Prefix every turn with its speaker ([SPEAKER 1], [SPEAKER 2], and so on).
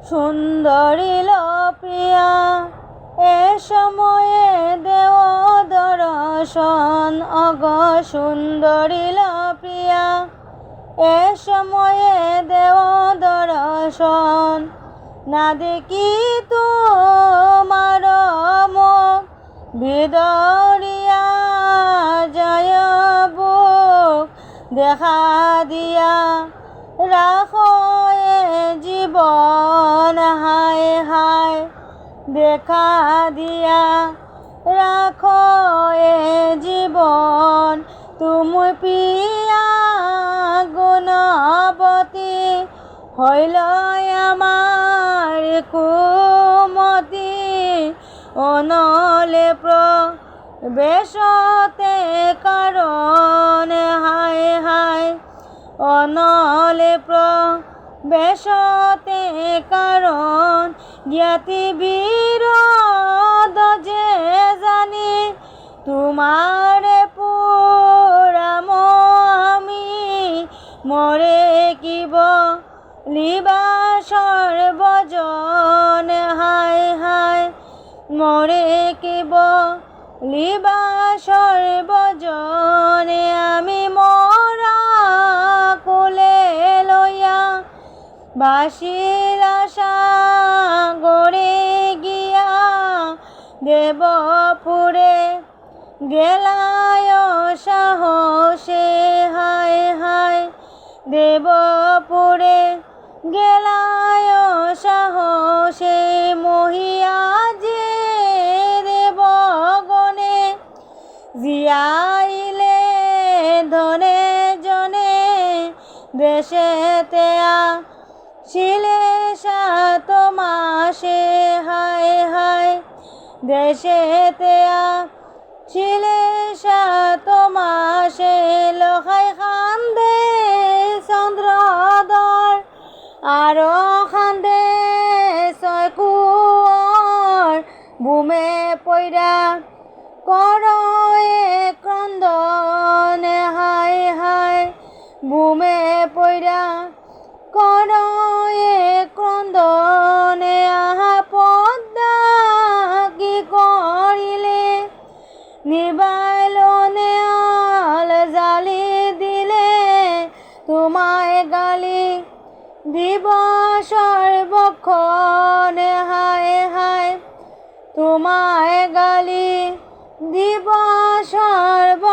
[SPEAKER 1] সুন্দরী প্রিয়া এ সময়ে দেও দর্শন অগ সুন্দরী প্রিয়া এ সময়ে দেও দর্শন না দেখি তোমার মুখ ভিতরিয়া যায় বুক দেখা দিয়া রাখো এ জীবন হায় হায় দেখা দিয়া রাখো এ জীবন তুমি প্রিয়া গুণবতী হইল আমার কুমতি অনলে প্রবেশতে কারণ হায় হায় অনলে প্রবেশতে কারণ জ্ঞাতি বিরোধ যে জানি তোমারে পুরাম আমি মরে কিব লিবা সর্বজন হায় হায় মরে কিব লিবা সর্বজনে আমি মরা কোলে লইয়া বাসির আশা গড়ে গিয়া দেবপুরে গেলায় সাহসে হায় হায় দেবপুরে গেলায় সাহসে মহিয়া যে দেবগণে জিয়াইলে ধনে জনে দেশেতে শিলে 7 মাসে হায় হায় দেশেতে শিলে 7 মাসে লখাই খান্দে চন্দ্রদর আরো খান্দে ছয়কুয়র বুমে পইরা করো এ ক্রন্দন হায় হায় বুমে পইরা করো এ ক্রন্দনে আহা পদ্মা কি করিলে নিবাইল নেয়াল জালি দিলে তোমায় গালি দিব সর্বক্ষণ হায় হায় তোমায় গালি দিব সর্ব